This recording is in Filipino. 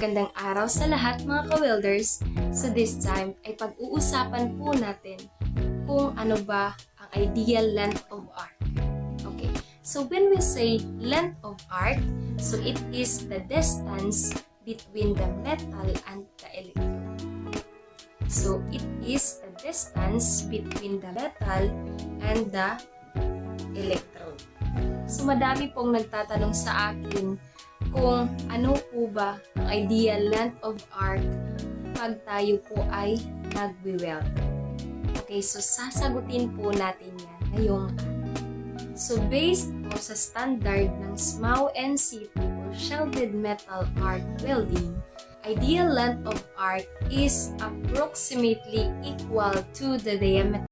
Magandang araw sa lahat mga ka-welders. So this time ay pag-uusapan po natin kung ano ba ang ideal length of arc. Okay, so when we say length of arc, so it is the distance between the metal and the electrode. So it is the distance between the metal and the electrode. So madami pong nagtatanong sa akin kung ano po ba ang ideal length of arc pag tayo po ay nagwe-weld. Okay, so sasagutin po natin yan ngayong araw. So based po sa standard ng Smawncii for shielded metal arc welding, ideal length of arc is approximately equal to the diameter